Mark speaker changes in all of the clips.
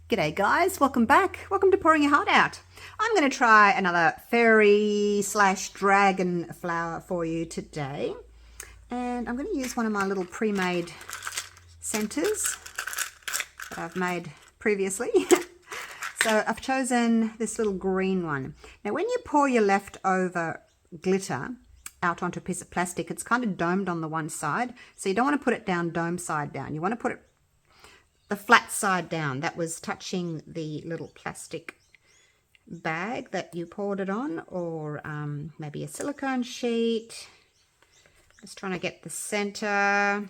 Speaker 1: G'day guys, welcome back. Welcome to Pouring Your Heart Out. I'm going to try another fairy / dragon flower for you today. And I'm going to use one of my little pre-made centers that I've made previously. So I've chosen this little green one. Now when you pour your leftover glitter out onto a piece of plastic, it's kind of domed on the one side. So you don't want to put it down dome side down. You want to put it the flat side down that was touching the little plastic bag that you poured it on, or maybe a silicone sheet. Just trying to get the center.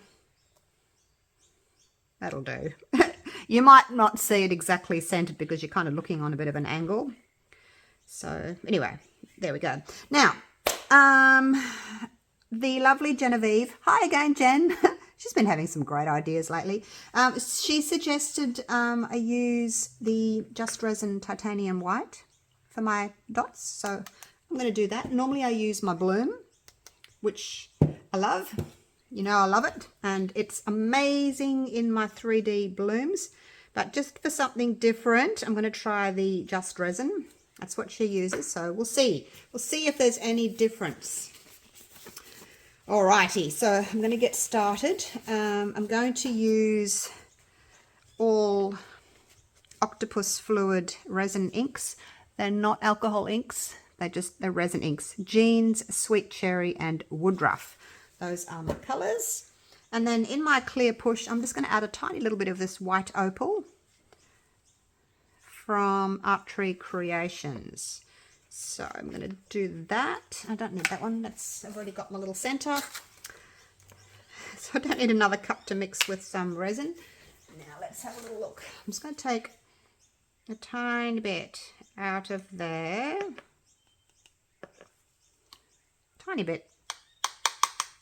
Speaker 1: That'll do. You might not see it exactly centered because you're kind of looking on a bit of an angle. So anyway, there we go. Now, the lovely Genevieve, hi again Jen. She's been having some great ideas lately. She suggested I use the Just Resin Titanium White for my dots. So I'm going to do that. Normally I use my bloom, which I love. You know I love it. And it's amazing in my 3D blooms. But just for something different, I'm going to try the Just Resin. That's what she uses. So we'll see. We'll see if there's any difference. Alrighty, so I'm going to get started. I'm going to use all Octopus Fluid resin inks. They're not alcohol inks, they're resin inks. Jeans, Sweet Cherry and Woodruff. Those are my colours. And then in my clear push, I'm just going to add a tiny little bit of this white opal from Art Tree Creations. So I'm going to do that. I don't need that one. I've already got my little center. So I don't need another cup to mix with some resin. Now let's have a little look. I'm just going to take a tiny bit out of there. Tiny bit.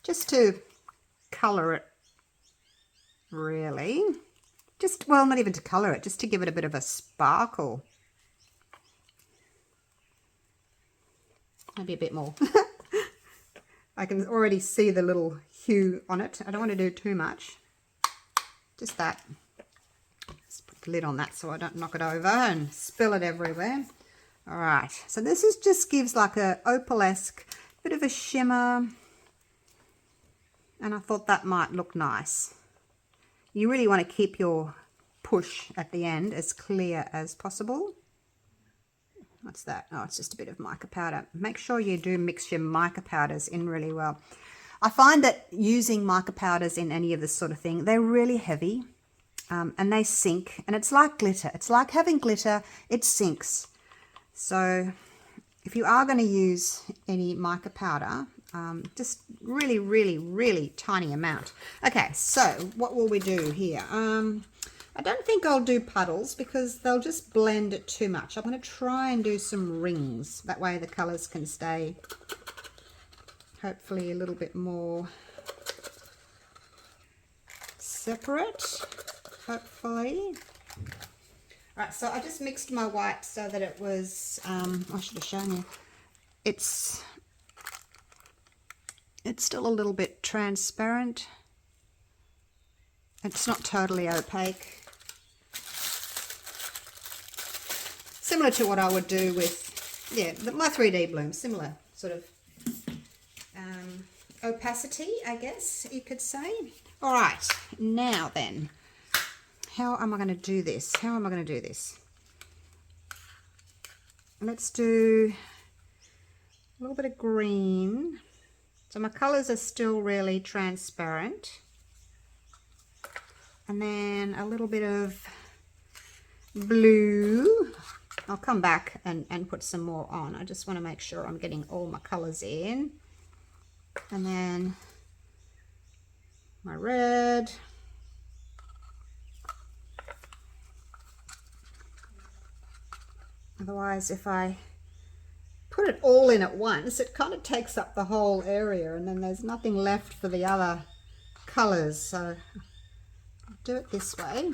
Speaker 1: Just to colour it, really. Well, not even to colour it, just to give it a bit of a sparkle. Maybe a bit more. I can already see the little hue on it. I don't want to do too much. Just that. Let's put the lid on that so I don't knock it over and spill it everywhere. All right. So this just gives like a opalesque bit of a shimmer. And I thought that might look nice. You really want to keep your push at the end as clear as possible. What's that? Oh, it's just a bit of mica powder. Make sure you do mix your mica powders in really well. I find that using mica powders in any of this sort of thing, they're really heavy and they sink. And it's like glitter. It's like having glitter. It sinks. So if you are going to use any mica powder, just really, really, really tiny amount. Okay, so what will we do here? I don't think I'll do puddles because they'll just blend it too much. I'm going to try and do some rings. That way the colours can stay hopefully a little bit more separate, hopefully. Right, so I just mixed my white so that it was, I should have shown you. It's still a little bit transparent. It's not totally opaque. Similar to what I would do with, my 3D bloom. Similar sort of opacity, I guess you could say. All right, now then, how am I going to do this? Let's do a little bit of green. So my colours are still really transparent. And then a little bit of blue. I'll come back and put some more on. I just want to make sure I'm getting all my colours in. And then my red. Otherwise, if I put it all in at once, it kind of takes up the whole area and then there's nothing left for the other colours. So I'll do it this way.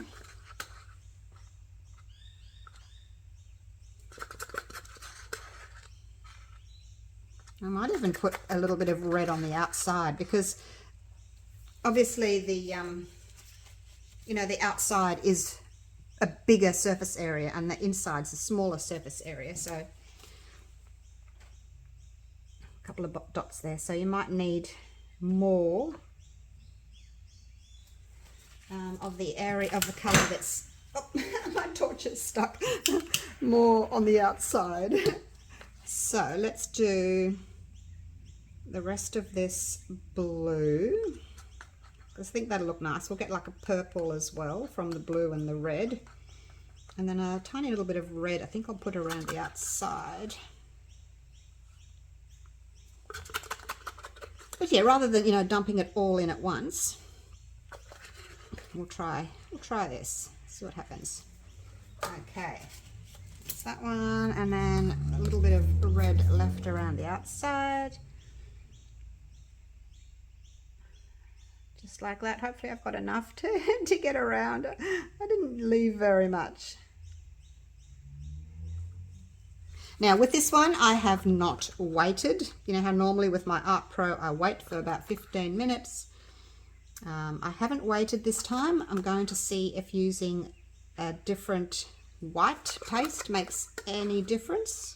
Speaker 1: I might even put a little bit of red on the outside because obviously the the outside is a bigger surface area and the inside's a smaller surface area. So a couple of dots there. So you might need more of the area of the color that's, oh, my torch is stuck, more on the outside. So let's do the rest of this blue, because I think that'll look nice. We'll get like a purple as well from the blue and the red, and then a tiny little bit of red I think I'll put around the outside. But yeah, rather than, you know, dumping it all in at once, we'll try this, see what happens. Okay, that's that one, and then a little bit of red left around the outside, just like that. Hopefully I've got enough to get around. I didn't leave very much. Now with this one I have not waited. You know how normally with my Art Pro I wait for about 15 minutes. I haven't waited this time. I'm going to see if using a different white paste makes any difference.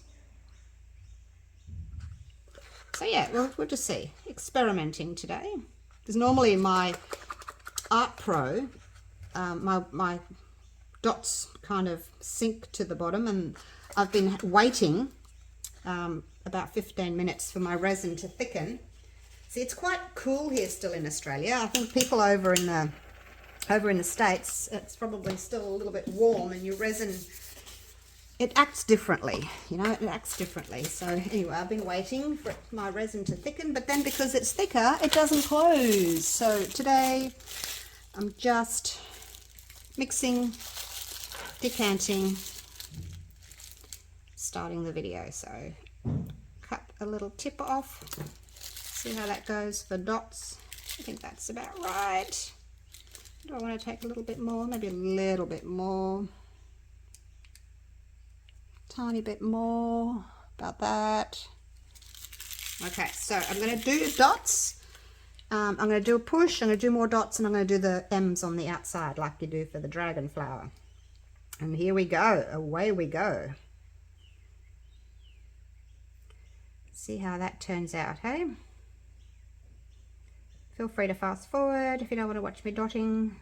Speaker 1: So yeah, we'll just see. Experimenting today. Because normally in my Art Pro, my dots kind of sink to the bottom, and I've been waiting about 15 minutes for my resin to thicken. See, it's quite cool here still in Australia. I think people over in the States, it's probably still a little bit warm, and your resin, it acts differently, you know, it acts differently. So anyway, I've been waiting for my resin to thicken, but then because it's thicker, it doesn't close. So today I'm just mixing, decanting, starting the video. So cut a little tip off. See how that goes for dots. I think that's about right. Do I want to take a little bit more? Maybe a little bit more. Tiny bit more. About that. Okay, so I'm going to do dots. I'm going to do a push. I'm going to do more dots, and I'm going to do the M's on the outside like you do for the dragon flower. And here we go. Away we go. See how that turns out, hey? Feel free to fast forward if you don't want to watch me dotting.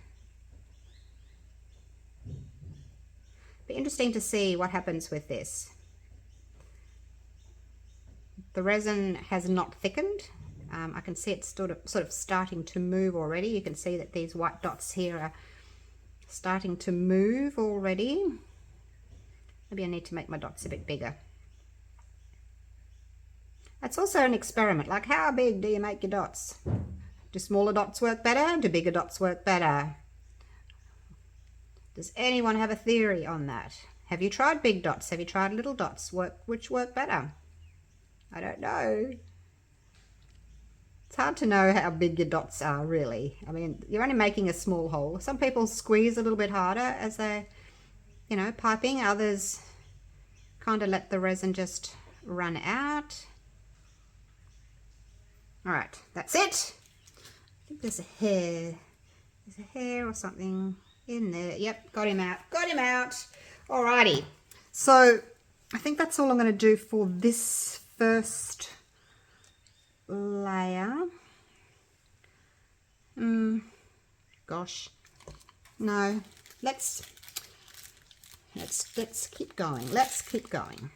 Speaker 1: Be interesting to see what happens with this. The resin has not thickened. I can see it's sort of starting to move already. You can see that these white dots here are starting to move already. Maybe I need to make my dots a bit bigger. That's also an experiment. Like, how big do you make your dots? Do smaller dots work better? Do bigger dots work better? Does anyone have a theory on that? Have you tried big dots? Have you tried little dots? Which work better? I don't know. It's hard to know how big your dots are, really. I mean, you're only making a small hole. Some people squeeze a little bit harder as they're, you know, piping. Others kind of let the resin just run out. All right, that's it. I think there's a hair. There's a hair or something in there. Yep, got him out. Got him out. Alrighty. So I think that's all I'm going to do for this first layer. Gosh. No. Let's keep going. Let's keep going.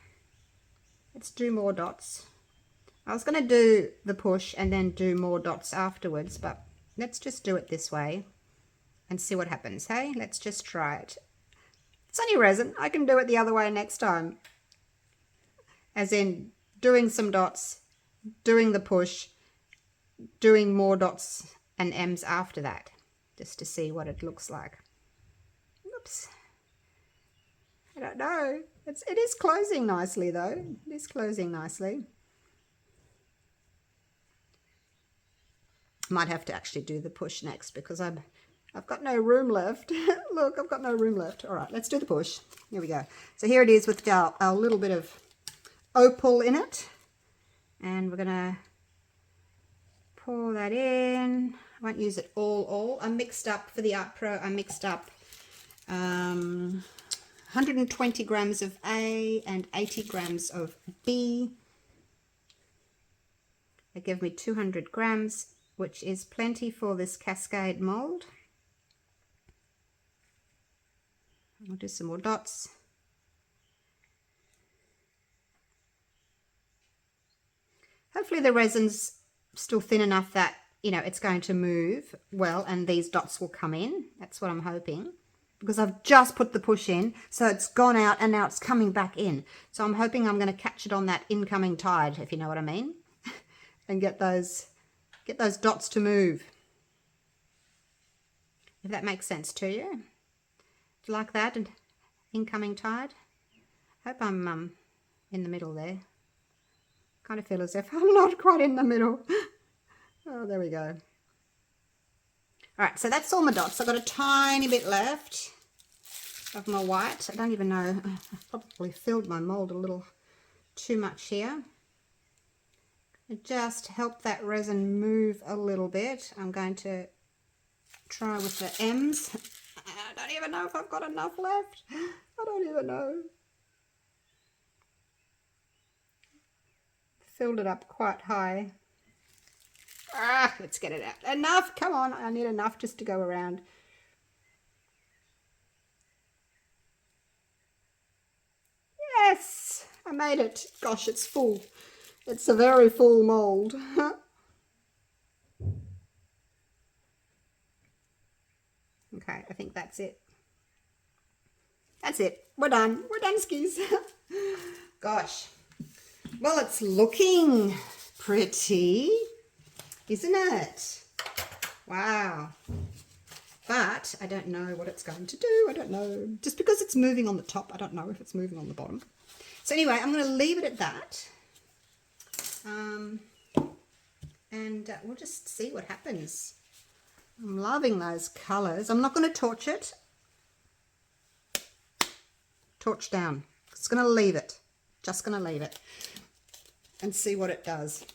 Speaker 1: Let's do more dots. I was going to do the push and then do more dots afterwards, but let's just do it this way and see what happens, hey? Let's just try it. It's only resin. I can do it the other way next time. As in doing some dots, doing the push, doing more dots and M's after that, just to see what it looks like. Oops. I don't know. It is closing nicely though. It is closing nicely. Might have to actually do the push next because I've got no room left. Look, I've got no room left. All right, let's do the push. Here we go. So here it is with our little bit of opal in it. And we're going to pour that in. I won't use it all. I mixed up for the Art Pro. I mixed up 120 grams of A and 80 grams of B. They give me 200 grams, which is plenty for this cascade mold. We'll do some more dots. Hopefully the resin's still thin enough that, you know, it's going to move well and these dots will come in. That's what I'm hoping. Because I've just put the push in, so it's gone out and now it's coming back in. So I'm hoping I'm going to catch it on that incoming tide, if you know what I mean, and get those dots to move. If that makes sense to you. Do you like that? And incoming tide? Hope I'm in the middle there. Kind of feel as if I'm not quite in the middle. Oh, there we go. All right, so that's all my dots. I've got a tiny bit left of my white. I don't even know. I've probably filled my mold a little too much here. Just help that resin move a little bit. I'm going to try with the M's. I don't even know if I've got enough left. I don't even know. Filled it up quite high. Ah, let's get it out. Enough, come on, I need enough just to go around. Yes, I made it. Gosh, it's full. It's a very full mold. Okay, I think that's it. That's it. We're done. We're done, skis. Gosh. Well, it's looking pretty, isn't it? Wow. But I don't know what it's going to do. I don't know. Just because it's moving on the top, I don't know if it's moving on the bottom. So anyway, I'm going to leave it at that. And we'll just see what happens. I'm loving those colours. I'm not going to torch it. Torch down. It's going to leave it. Just going to leave it. And see what it does.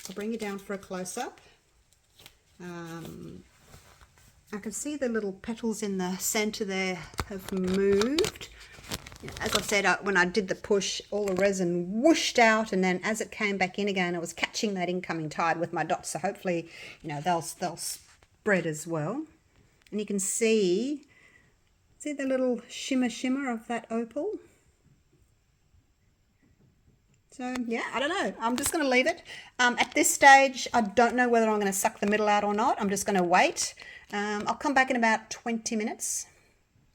Speaker 1: I'll bring you down for a close-up. I can see the little petals in the center there have moved. As I said, when I did the push, all the resin whooshed out, and then as it came back in again, I was catching that incoming tide with my dots. So hopefully, you know, they'll spread as well. And you can see the little shimmer of that opal. So yeah, I don't know. I'm just going to leave it. At this stage, I don't know whether I'm going to suck the middle out or not. I'm just going to wait. I'll come back in about 20 minutes.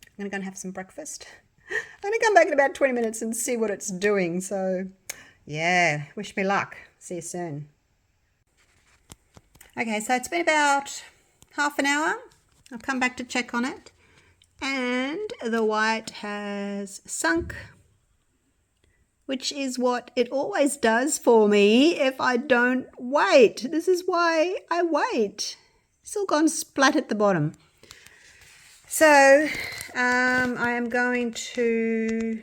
Speaker 1: I'm going to go and have some breakfast. I'm going to come back in about 20 minutes and see what it's doing. So yeah, wish me luck. See you soon. Okay, so it's been about half an hour. I'll come back to check on it. And the white has sunk, which is what it always does for me if I don't wait. This is why I wait. It's all gone splat at the bottom. So I am going to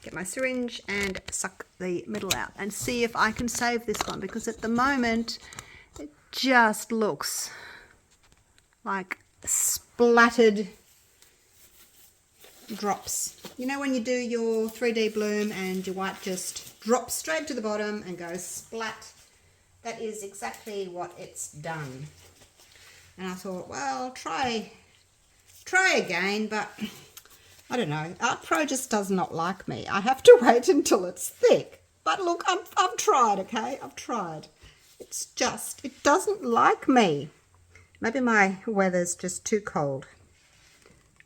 Speaker 1: get my syringe and suck the middle out and see if I can save this one, because at the moment it just looks like splattered drops. You know when you do your 3D bloom and your white just drops straight to the bottom and goes splat? That is exactly what it's done. And I thought, well, try again, but I don't know. Art Pro just does not like me. I have to wait until it's thick. But look, I've tried, okay? I've tried. It's just, it doesn't like me. Maybe my weather's just too cold.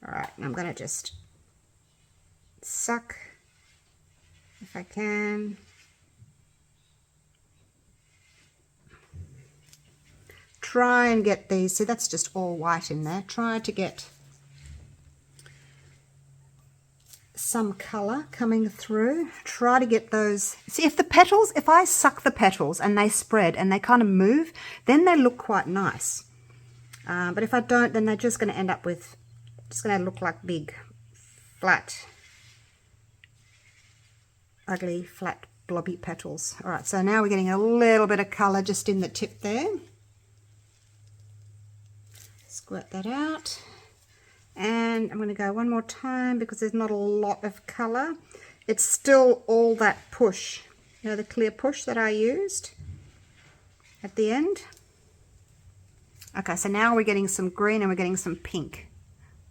Speaker 1: All right, I'm going to just suck if I can. Try and get these. See, that's just all white in there. Try to get some colour coming through. Try to get those. See, if I suck the petals and they spread and they kind of move, then they look quite nice. But if I don't, then they're just going to end up with, just going to look like big, flat, ugly, flat, blobby petals. All right, so now we're getting a little bit of colour just in the tip there. Squirt that out. And I'm going to go one more time because there's not a lot of colour. It's still all that push, you know, the clear push that I used at the end. Okay, so now we're getting some green and we're getting some pink.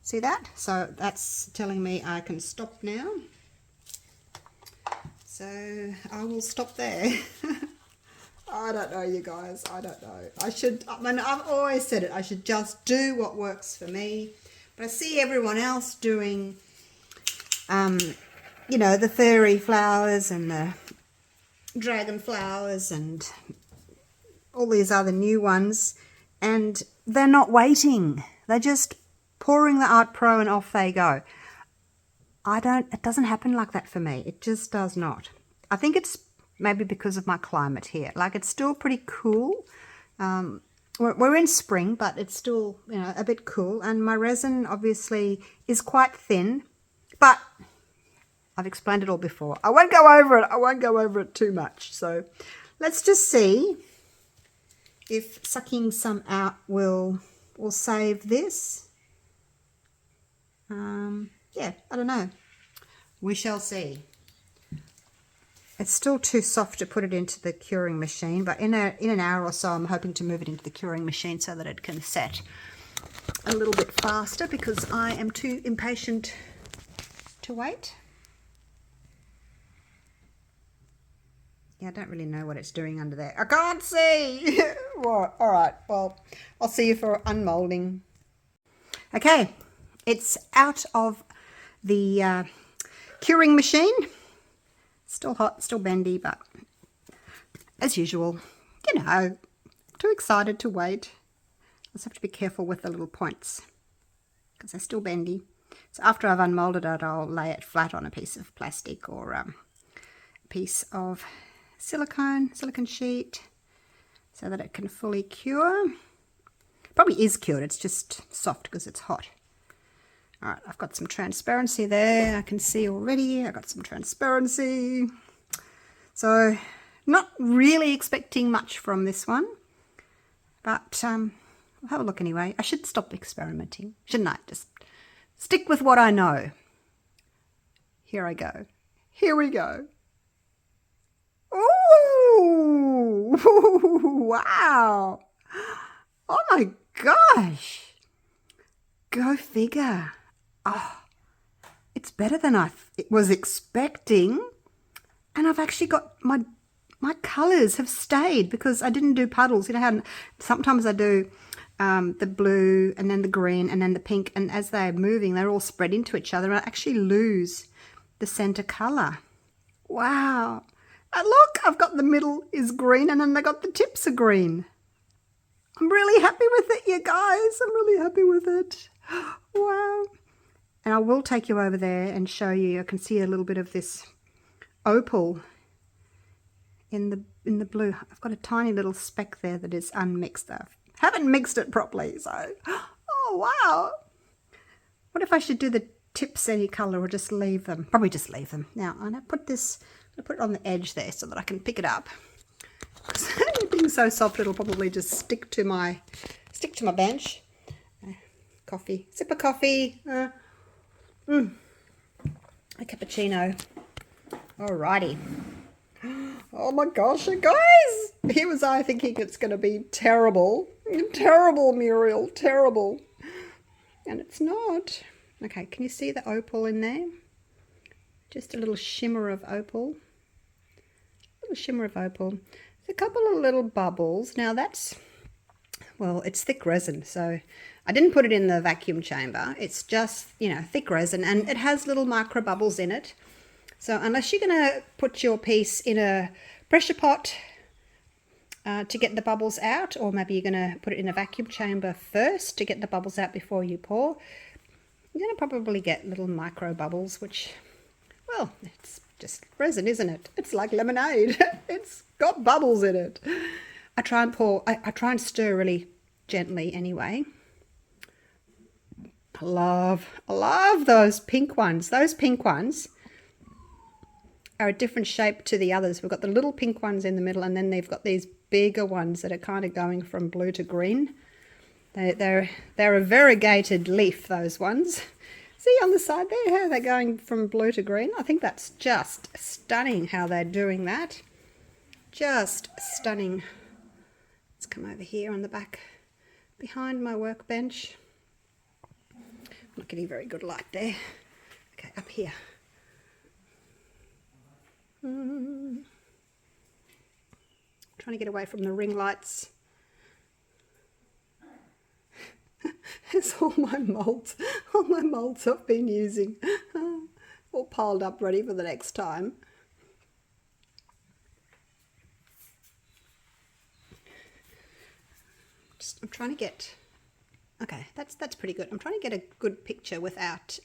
Speaker 1: See that? So that's telling me I can stop now. So I will stop there. I don't know, you guys. I don't know. I've always said it. I should just do what works for me. But I see everyone else doing, you know, the fairy flowers and the dragon flowers and all these other new ones. And they're not waiting. They're just pouring the Art Pro and off they go. It doesn't happen like that for me. It just does not. I think it's maybe because of my climate here. Like, it's still pretty cool. We're in spring, but it's still, you know, a bit cool. And my resin obviously is quite thin, but I've explained it all before. I won't go over it. I won't go over it too much. So let's just see if sucking some out will save this. Yeah, I don't know. We shall see. It's still too soft to put it into the curing machine, but in an hour or so I'm hoping to move it into the curing machine so that it can set a little bit faster because I am too impatient to wait. Yeah, I don't really know what it's doing under there. I can't see! Well, all right, well, I'll see you for unmolding. Okay, it's out of the curing machine. Still hot, still bendy, but as usual, you know, too excited to wait. I just have to be careful with the little points because they're still bendy. So after I've unmolded it, I'll lay it flat on a piece of plastic or a piece of silicone sheet so that it can fully cure. Probably is cured, it's just soft because it's hot. All right, I've got some transparency there. I can see already. I've got some transparency. So, not really expecting much from this one. But I'll have a look anyway. I should stop experimenting, shouldn't I? Just stick with what I know. Here I go. Here we go. Ooh! Wow! Oh my gosh! Go figure. Oh, it's better than I was expecting. And I've actually got my colours have stayed because I didn't do puddles. You know how sometimes I do the blue and then the green and then the pink. And as they're moving, they're all spread into each other. And I actually lose the centre colour. Wow. And look, I've got the middle is green and then I got the tips are green. I'm really happy with it, you guys. I'm really happy with it. Wow. And I will take you over there and show you. I can see a little bit of this opal in the blue. I've got a tiny little speck there that is unmixed. I haven't mixed it properly, so oh wow. What if I should do the tips any color or just leave them? Probably just leave them. Now I'm gonna put it on the edge there so that I can pick it up. Being so soft, it'll probably just stick to my bench. Coffee, sip of coffee. A cappuccino. Alrighty. Oh my gosh, you guys! Here was I thinking it's going to be terrible. Terrible, Muriel, terrible. And it's not. Okay, can you see the opal in there? Just a little shimmer of opal. A little shimmer of opal. There's a couple of little bubbles. Now that's, well, it's thick resin, so I didn't put it in the vacuum chamber. It's just, you know, thick resin, and it has little micro bubbles in it. So unless you're going to put your piece in a pressure pot to get the bubbles out, or maybe you're going to put it in a vacuum chamber first to get the bubbles out before you pour, you're going to probably get little micro bubbles, which, well, it's just resin, isn't it? It's like lemonade. It's got bubbles in it. I try and pour, I try and stir really gently anyway. I love those pink ones. Those pink ones are a different shape to the others. We've got the little pink ones in the middle, and then they've got these bigger ones that are kind of going from blue to green. They're a variegated leaf, those ones. See on the side there how they're going from blue to green? I think that's just stunning how they're doing that. Just stunning. Let's come over here on the back behind my workbench. I'm not getting very good light there. Okay, up here. Trying to get away from the ring lights. It's all my molds I've been using, all piled up ready for the next time. I'm trying to get, okay, that's pretty good. I'm trying to get a good picture without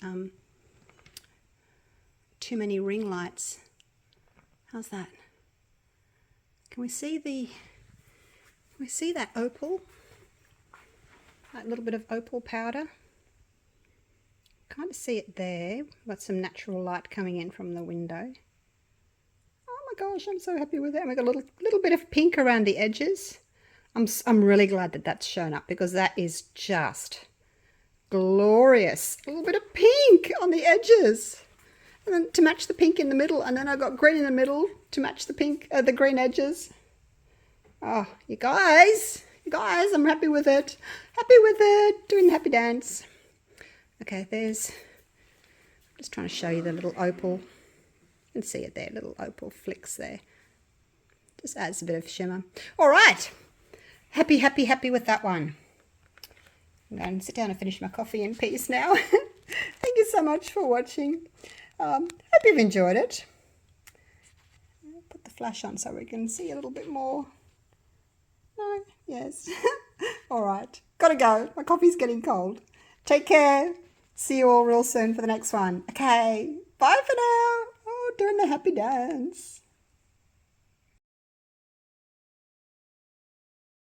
Speaker 1: too many ring lights. How's that? Can we see that opal? That little bit of opal powder. Kind of see it there. Got some natural light coming in from the window. Oh my gosh, I'm so happy with that. We've got a little bit of pink around the edges. I'm really glad that that's shown up because that is just glorious. A little bit of pink on the edges. And then to match the pink in the middle, and then I've got green in the middle to match the pink, the green edges. Oh, you guys, I'm happy with it. Happy with it. Doing the happy dance. Okay, there's, I'm just trying to show you the little opal. You can see it there, little opal flicks there. Just adds a bit of shimmer. All right. Happy with that one. I'm going to sit down and finish my coffee in peace now. Thank you so much for watching. Hope you've enjoyed it. I'll put the flash on so we can see a little bit more. No? Yes. All right. Gotta go. My coffee's getting cold. Take care. See you all real soon for the next one. Okay. Bye for now. Oh, doing the happy dance.